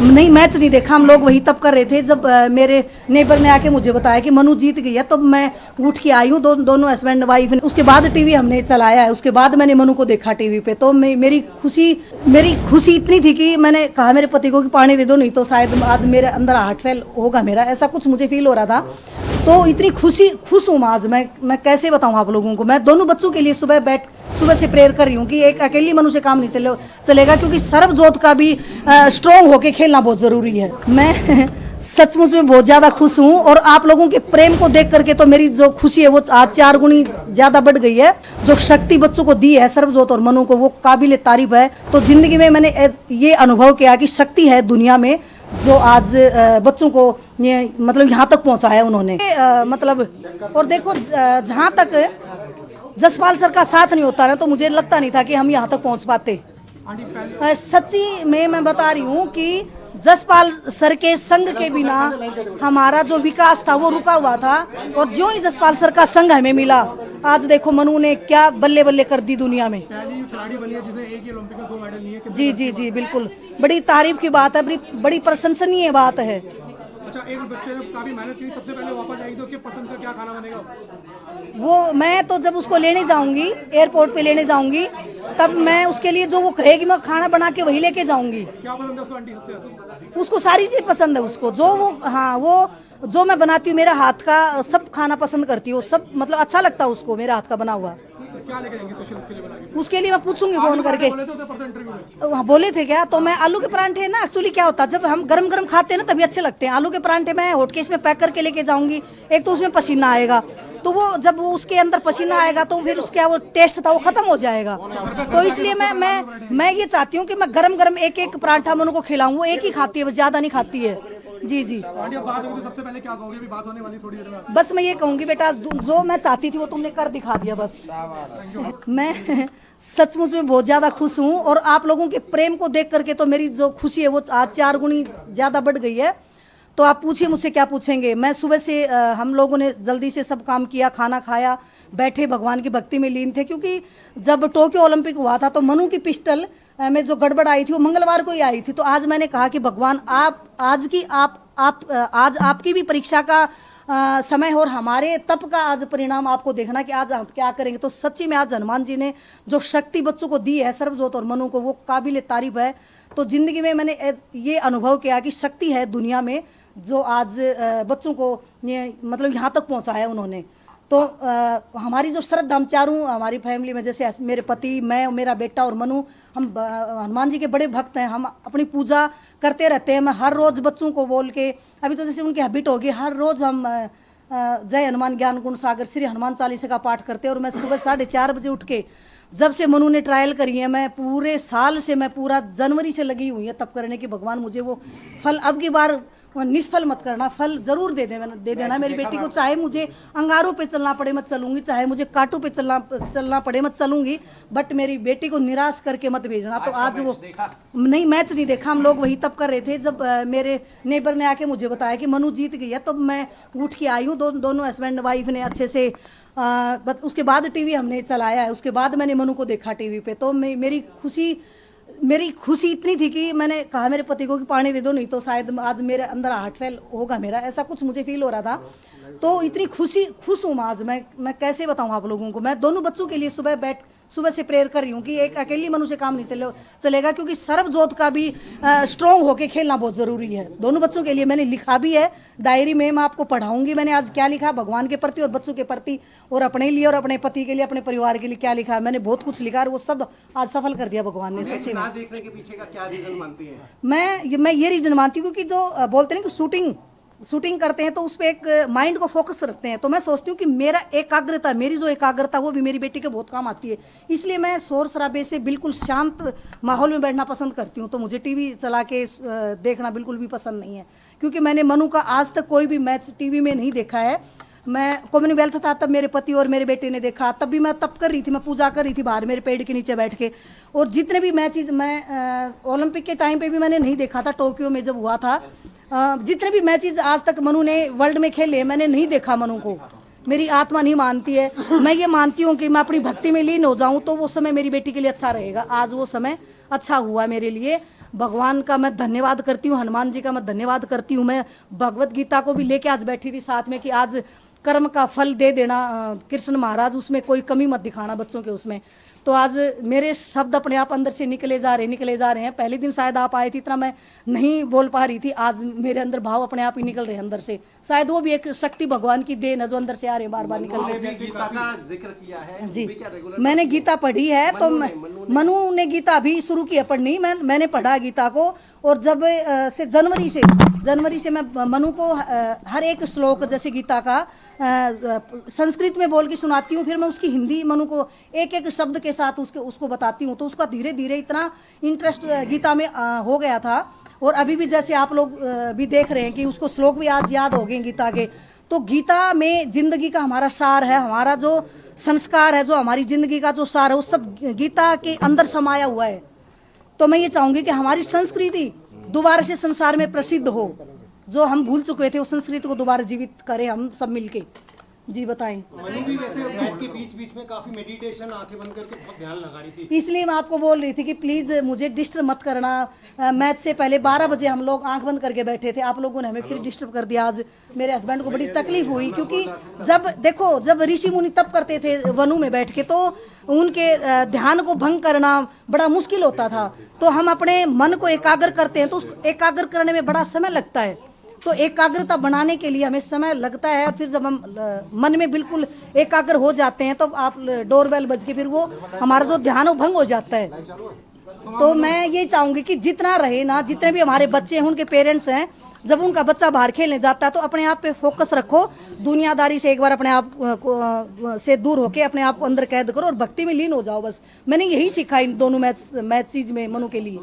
नहीं, मैच नहीं देखा। हम लोग वही तब कर रहे थे जब मेरे नेबर ने आके मुझे बताया कि मनु जीत गई है, तो मैं उठ के आई हूँ। दोनों हस्बैंड वाइफ ने। उसके बाद टीवी हमने चलाया है, उसके बाद मैंने मनु को देखा टीवी पे। तो मेरी खुशी इतनी थी कि मैंने कहा मेरे पति को कि पानी दे दो, नहीं तो शायद आज मेरे अंदर हार्ट फेल होगा मेरा, ऐसा कुछ मुझे फील हो रहा था। तो इतनी खुश हूँ आज मैं कैसे बताऊँ आप लोगों को। मैं दोनों बच्चों के लिए सुबह से प्रेयर कर रही हूँ कि एक अकेली मनु से काम नहीं चलेगा, क्योंकि सर्वजोत का भी स्ट्रॉन्ग होके खेलना बहुत जरूरी है। मैं सचमुच में बहुत ज्यादा खुश हूँ, और आप लोगों के प्रेम को देख करके तो मेरी जो खुशी है वो आज 4 गुनी ज्यादा बढ़ गई है। जो शक्ति बच्चों को दी है सर्वजोत और मनु को, वो काबिल तारीफ है। तो जिंदगी में मैंने ये अनुभव किया कि शक्ति है दुनिया में, जो आज बच्चों को मतलब यहाँ तक पहुँचा है उन्होंने। मतलब और देखो, जहाँ तक जसपाल सर का साथ नहीं होता ना, तो मुझे लगता नहीं था कि हम यहाँ तक पहुँच पाते। सच्ची में मैं बता रही हूँ कि जसपाल सर के संग के बिना हमारा जो विकास था वो रुका हुआ था, और जो ही जसपाल सर का संग हमें मिला, आज देखो मनु ने क्या बल्ले बल्ले कर दी दुनिया में। खिलाड़ी बनी है जिसने एक ही ओलंपिक में 2 मेडल लिए। जी बिल्कुल, बड़ी तारीफ की बात है, बड़ी प्रशंसनीय बात है। अच्छा, एक बच्चे ने काफी मेहनत की, सबसे पहले वापस आएगी तो उसके पसंद का क्या खाना बनेगा? वो मैं तो जब उसको लेने जाऊंगी, एयरपोर्ट पे लेने जाऊंगी, तब मैं उसके लिए जो वो कहेगी मैं खाना बना के वही लेके जाऊंगी। क्या पसंद है उसको आंटी सबसे ज्यादा? उसको सारी चीज पसंद है उसको, वो जो मैं बनाती हूँ, मेरा हाथ का सब खाना पसंद करती है, सब मतलब अच्छा लगता है उसको मेरा हाथ का बना हुआ। क्या लेके जाएंगे स्पेशल उसके लिए बना के? उसके लिए मैं पूछूंगी फोन करके। हाँ, बोले थे क्या? तो मैं आलू के परांठे ना, एक्चुअली क्या होता है जब हम गरम गरम खाते हैं ना तभी अच्छे लगते हैं। आलू के परांठे मैं हॉटकेस में पैक करके लेके जाऊंगी। एक तो उसमें पसीना आएगा, तो वो जब वो उसके अंदर पसीना आएगा तो फिर उसका वो टेस्ट था वो खत्म हो जाएगा। तो इसलिए मैं ये चाहती हूँ कि मैं गरम गरम एक परांठा मनु को खिलाऊं। वो एक ही खाती है, बस ज्यादा नहीं खाती है। जी बात होगी तो सबसे पहले क्या कहोगे? अभी बात होने वाली थोड़ी देर में। बस मैं ये कहूंगी बेटा, जो मैं चाहती थी वो तुमने कर दिखा दिया बस। मैं सचमुच में बहुत ज्यादा खुश हूँ, और आप लोगों के प्रेम को देख करके तो मेरी जो खुशी है वो आज 4 गुनी ज्यादा बढ़ गई है। तो आप पूछिए मुझसे क्या पूछेंगे। मैं सुबह से हम लोगों ने जल्दी से सब काम किया, खाना खाया, बैठे भगवान की भक्ति में लीन थे, क्योंकि जब टोक्यो ओलंपिक हुआ था तो मनु की पिस्टल में जो गड़बड़ आई थी वो मंगलवार को ही आई थी। तो आज मैंने कहा कि भगवान आज आपकी भी परीक्षा का समय है, और हमारे तप का आज परिणाम आपको देखना कि आज हम क्या करेंगे। तो सच्ची में आज हनुमान जी ने जो शक्ति बच्चों को दी है सर्वजोत और मनु को, वो काबिल तारीफ है। तो जिंदगी में मैंने ये अनुभव किया कि शक्ति है दुनिया में, जो आज बच्चों को मतलब यहाँ तक पहुँचा है उन्होंने। तो हमारी जो श्रद्धा, हम चारों हमारी फैमिली में, जैसे मेरे पति, मैं, मेरा बेटा और मनु, हम हनुमान जी के बड़े भक्त हैं। हम अपनी पूजा करते रहते हैं। मैं हर रोज़ बच्चों को बोल के, अभी तो जैसे उनकी हैबिट होगी, हर रोज़ हम जय हनुमान ज्ञान गुण सागर श्री हनुमान चालीसा का पाठ करते हैं। और मैं सुबह 4:30 बजे उठ के, जब से मनु ने ट्रायल करी है, मैं पूरे साल से, मैं पूरा जनवरी से लगी हुई है तब करने की, भगवान मुझे वो फल अब की बार निष्फल मत करना, फल जरूर दे देना मेरी बेटी को। चाहे मुझे अंगारों पे चलना पड़े मैं चलूंगी, चाहे मुझे कांटों पे चलना पड़े मैं चलूंगी, बट मेरी बेटी को निराश करके मत भेजना। तो आज वो नहीं, मैच नहीं देखा। हम लोग वही तब कर रहे थे जब मेरे नेबर ने आके मुझे बताया कि मनु जीत गई है, तो मैं उठ के आई हूँ। दोनों हस्बैंड वाइफ ने अच्छे से उसके बाद टीवी हमने चलाया है, उसके बाद मैंने मनु को देखा टीवी पे। तो मेरी खुशी इतनी थी कि मैंने कहा मेरे पति को कि पानी दे दो, नहीं तो शायद आज मेरे अंदर हार्ट फेल होगा मेरा, ऐसा कुछ मुझे फील हो रहा था। तो इतनी खुश हूँ आज मैं कैसे बताऊँ आप लोगों को। मैं दोनों बच्चों के लिए सुबह से प्रेयर कर रही हूँ कि एक अकेली मनु से काम नहीं चलेगा, क्योंकि सर्वजोत का भी स्ट्रॉन्ग होके खेलना बहुत जरूरी है। दोनों बच्चों के लिए मैंने लिखा भी है डायरी में, मैं आपको पढ़ाऊंगी मैंने आज क्या लिखा भगवान के प्रति और बच्चों के प्रति, और अपने लिए और अपने पति के लिए, अपने परिवार के लिए क्या लिखा है। मैंने बहुत कुछ लिखा और वो सब आज सफल कर दिया भगवान ने। सच्ची में देखने के पीछे का क्या रीजन मानती है? मैं ये रीजन मानती हूँ, क्योंकि जो बोलते हैं कि शूटिंग करते हैं तो उस पर एक माइंड को फोकस रखते हैं। तो मैं सोचती हूँ कि मेरी जो एकाग्रता वो भी मेरी बेटी के बहुत काम आती है। इसलिए मैं शोर शराबे से बिल्कुल शांत माहौल में बैठना पसंद करती हूँ। तो मुझे टीवी चला के देखना बिल्कुल भी पसंद नहीं है, क्योंकि मैंने मनु का आज तक कोई भी मैच टीवी में नहीं देखा है। मैं कॉमनवेल्थ था तब मेरे पति और मेरे बेटे ने देखा, तब भी मैं तप कर रही थी, मैं पूजा कर रही थी बाहर मेरे पेड़ के नीचे बैठ के। और जितने भी मैचेज मैं ओलंपिक के टाइम पे भी मैंने नहीं देखा था, टोक्यो में जब हुआ था, जितने भी मैचेज आज तक मनु ने वर्ल्ड में खेले मैंने नहीं देखा मनु को। मेरी आत्मा नहीं मानती है। मैं ये मानती हूँ कि मैं अपनी भक्ति में लीन हो जाऊँ तो वो समय मेरी बेटी के लिए अच्छा रहेगा। आज वो समय अच्छा हुआ मेरे लिए। भगवान का मैं धन्यवाद करती हूँ, हनुमान जी का मैं धन्यवाद करती हूँ। मैं भगवत गीता को भी लेके आज बैठी थी साथ में कि आज कर्म का फल दे देना कृष्ण महाराज, उसमें कोई कमी मत दिखाना बच्चों के उसमें। तो आज मेरे शब्द अपने आप अंदर से निकले जा रहे हैं। पहले दिन शायद आप आए थे, इतना मैं नहीं बोल पा रही थी, आज मेरे अंदर भाव अपने आप ही निकल रहे हैं अंदर से। शायद वो भी एक शक्ति भगवान की देन है जो अंदर से आ रहे हैं, बार बार निकल रहे हैं। गीता का जिक्र किया है जी, भी क्या रेगुलर मैंने गीता पढ़ी है। तो मनु ने गीता अभी शुरू की है पढ़नी, मैंने पढ़ा गीता को। और जब से जनवरी से मैं मनु को हर एक श्लोक जैसे गीता का संस्कृत में बोल के सुनाती हूँ, फिर मैं उसकी हिंदी मनु को एक एक शब्द के साथ उसको बताती हूँ। तो उसका धीरे धीरे इतना इंटरेस्ट गीता में हो गया था। और अभी भी जैसे आप लोग भी देख रहे हैं कि उसको श्लोक भी आज याद हो गए गीता के। तो गीता में जिंदगी का हमारा सार है, हमारा जो संस्कार है, जो हमारी जिंदगी का जो सार है, वो सब गीता के अंदर समाया हुआ है। तो मैं ये चाहूंगी कि हमारी संस्कृति दोबारा से संसार में प्रसिद्ध हो, जो हम भूल चुके थे उस संस्कृति को दोबारा जीवित करें हम सब मिलके। जी बताएं। मनु भी वैसे मैच के बीच में काफी मेडिटेशन, आंखें बंद करके बहुत ध्यान लगा रही थी। इसलिए मैं आपको बोल रही थी कि प्लीज मुझे डिस्टर्ब मत करना। मैच से पहले 12 बजे हम लोग आंख बंद करके बैठे थे, आप लोगों ने हमें फिर डिस्टर्ब कर दिया। आज मेरे हस्बैंड को बड़ी तकलीफ हुई, क्योंकि जब ऋषि मुनि तप करते थे वनु में बैठ के, तो उनके ध्यान को भंग करना बड़ा मुश्किल होता था। तो हम अपने मन को एकाग्र करते हैं, तो उसको एकाग्र करने में बड़ा समय लगता है। तो एकाग्रता बनाने के लिए हमें समय लगता है। फिर जब हम मन में बिल्कुल एकाग्र हो जाते हैं, तो आप डोरबेल बज के फिर वो हमारा जो ध्यान वो भंग हो जाता है। तो मैं ये चाहूंगी कि जितना रहे ना, जितने भी हमारे बच्चे हैं, उनके पेरेंट्स हैं, जब उनका बच्चा बाहर खेलने जाता है तो अपने आप पे फोकस रखो, दुनियादारी से एक बार अपने आप से दूर होके अपने आप को अंदर कैद करो और भक्ति में लीन हो जाओ। बस मैंने यही सीखा इन दोनों मैच चीज में मनु के लिए।